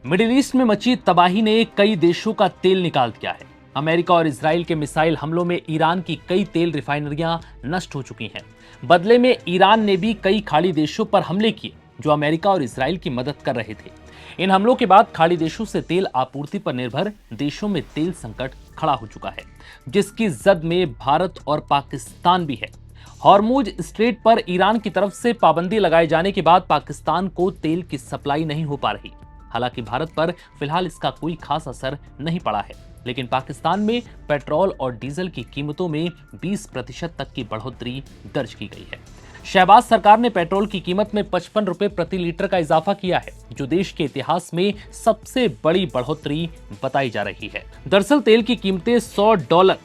Middle east में मची तबाही ने कई देशों का तेल निकाल दिया है। अमेरिका और इजराइल के मिसाइल हमलों में ईरान की कई तेल रिफाइनरियां नष्ट हो चुकी हैं। बदले में ईरान ने भी कई खाड़ी देशों पर हमले किए जो अमेरिका और इजराइल की मदद कर रहे थे। इन हमलों के बाद खाड़ी देशों से तेल आपूर्ति पर निर्भर देशों में तेल संकट खड़ा हो चुका है, जिसकी जद में भारत और पाकिस्तान भी है। हॉर्मुज स्ट्रेट पर ईरान की तरफ से पाबंदी लगाए जाने के बाद पाकिस्तान को तेल की सप्लाई नहीं हो पा रही। हालांकि भारत पर फिलहाल इसका कोई खास असर नहीं पड़ा है, लेकिन पाकिस्तान में पेट्रोल और डीजल की कीमतों में 20% तक की बढ़ोतरी दर्ज की गई है। शहबाज सरकार ने पेट्रोल की कीमत में 55 रुपए प्रति लीटर का इजाफा किया है, जो देश के इतिहास में सबसे बड़ी बढ़ोतरी बताई जा रही है। दरअसल तेल की कीमतें $100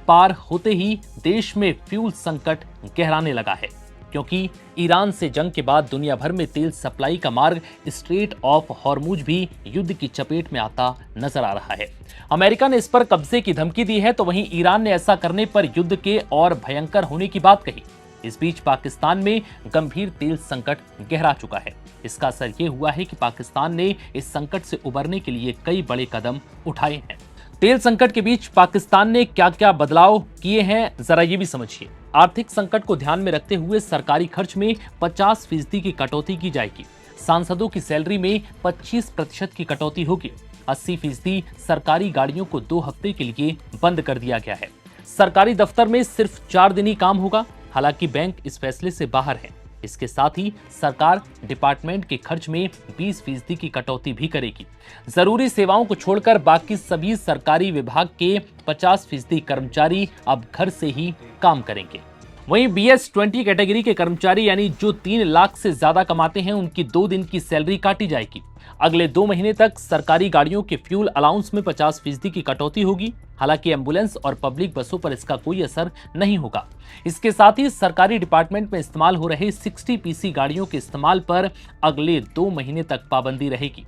पार होते ही देश में फ्यूल संकट गहराने लगा है, क्योंकि ईरान से जंग के बाद दुनिया भर में तेल सप्लाई का मार्ग स्ट्रेट ऑफ हॉर्मुज भी युद्ध की चपेट में आता नजर आ रहा है। अमेरिका ने इस पर कब्जे की धमकी दी है, तो वहीं ईरान ने ऐसा करने पर युद्ध के और भयंकर होने की बात कही। इस बीच पाकिस्तान में गंभीर तेल संकट गहरा चुका है। इसका असर ये हुआ है कि पाकिस्तान ने इस संकट से उबरने के लिए कई बड़े कदम उठाए हैं। तेल संकट के बीच पाकिस्तान ने क्या क्या बदलाव किए हैं, जरा ये भी समझिए। आर्थिक संकट को ध्यान में रखते हुए सरकारी खर्च में 50% की कटौती की जाएगी। सांसदों की सैलरी में 25% की कटौती होगी। 80% सरकारी गाड़ियों को 2 हफ्ते के लिए बंद कर दिया गया है। सरकारी दफ्तर में सिर्फ 4 दिन ही काम होगा। हालांकि बैंक इस फैसले से बाहर है। इसके साथ ही सरकार डिपार्टमेंट के खर्च में 20% की कटौती भी करेगी। जरूरी सेवाओं को छोड़कर बाकी सभी सरकारी विभाग के 50% कर्मचारी अब घर से ही काम करेंगे। वहीं BS20 कैटेगरी के कर्मचारी यानी जो 3 लाख से ज्यादा कमाते हैं, उनकी 2 दिन की सैलरी काटी जाएगी। अगले 2 महीने तक सरकारी गाड़ियों के फ्यूल अलाउंस में 50% की कटौती होगी। हालांकि एम्बुलेंस और पब्लिक बसों पर इसका कोई असर नहीं होगा। इसके साथ ही सरकारी डिपार्टमेंट में इस्तेमाल हो रहे 60 PC गाड़ियों के इस्तेमाल पर अगले 2 महीने तक पाबंदी रहेगी।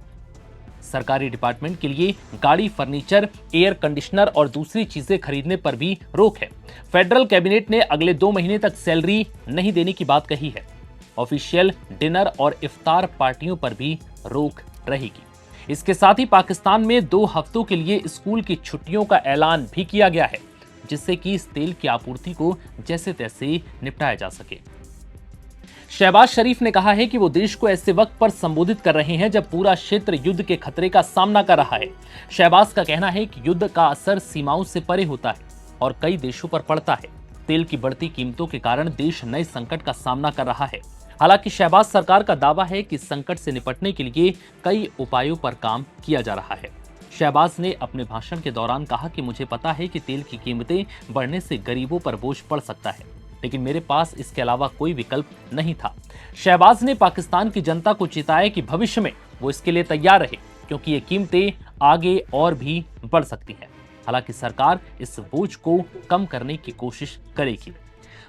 सरकारी डिपार्टमेंट के लिए गाड़ी, फर्नीचर, एयर कंडीशनर और दूसरी चीजें खरीदने पर भी रोक है। फेडरल कैबिनेट ने अगले 2 महीने तक सैलरी नहीं देने की बात कही है। ऑफिशियल डिनर और इफ्तार पार्टियों पर भी रोक रहेगी। इसके साथ ही पाकिस्तान में 2 हफ्तों के लिए स्कूल की छुट्टियों का ऐलान भी किया गया है, जिससे कि इस तेल की आपूर्ति को जैसे तैसे निपटाया जा सके। शहबाज शरीफ ने कहा है कि वो देश को ऐसे वक्त पर संबोधित कर रहे हैं जब पूरा क्षेत्र युद्ध के खतरे का सामना कर रहा है। शहबाज का कहना है कि युद्ध का असर सीमाओं से परे होता है और कई देशों पर पड़ता है। तेल की बढ़ती कीमतों के कारण देश नए संकट का सामना कर रहा है। हालांकि शहबाज सरकार का दावा है कि संकट से निपटने के लिए कई उपायों पर काम किया जा रहा है। शहबाज ने अपने भाषण के दौरान कहा कि मुझे पता है कि तेल की कीमतें बढ़ने से गरीबों पर बोझ पड़ सकता है, लेकिन मेरे पास इसके अलावा कोई विकल्प नहीं था। शहबाज ने पाकिस्तान की जनता को चेताया कि भविष्य में वो इसके लिए तैयार रहे, क्योंकि ये कीमतें आगे और भी बढ़ सकती हैं। हालांकि सरकार इस बोझ को कम करने की कोशिश करेगी।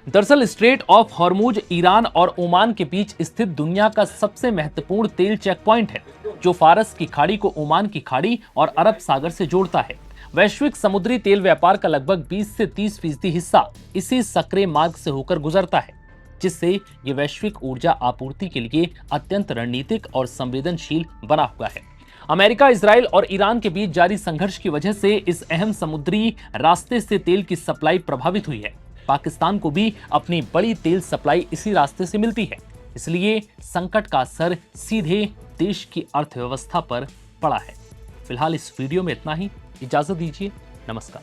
दरअसल स्ट्रेट ऑफ हॉर्मुज ईरान और ओमान के बीच स्थित दुनिया का सबसे महत्वपूर्ण तेल चेक पॉइंट है, जो फारस की खाड़ी को ओमान की खाड़ी और अरब सागर से जोड़ता है। वैश्विक समुद्री तेल व्यापार का लगभग 20 से 30% हिस्सा इसी सक्रिय मार्ग से होकर गुजरता है, जिससे ये वैश्विक ऊर्जा आपूर्ति के लिए अत्यंत रणनीतिक और संवेदनशील बना हुआ है। अमेरिका, इजराइल और ईरान के बीच जारी संघर्ष की वजह से इस अहम समुद्री रास्ते से तेल की सप्लाई प्रभावित हुई है। पाकिस्तान को भी अपनी बड़ी तेल सप्लाई इसी रास्ते से मिलती है, इसलिए संकट का असर सीधे देश की अर्थव्यवस्था पर पड़ा है। फिलहाल इस वीडियो में इतना ही। इजाजत दीजिए। नमस्कार।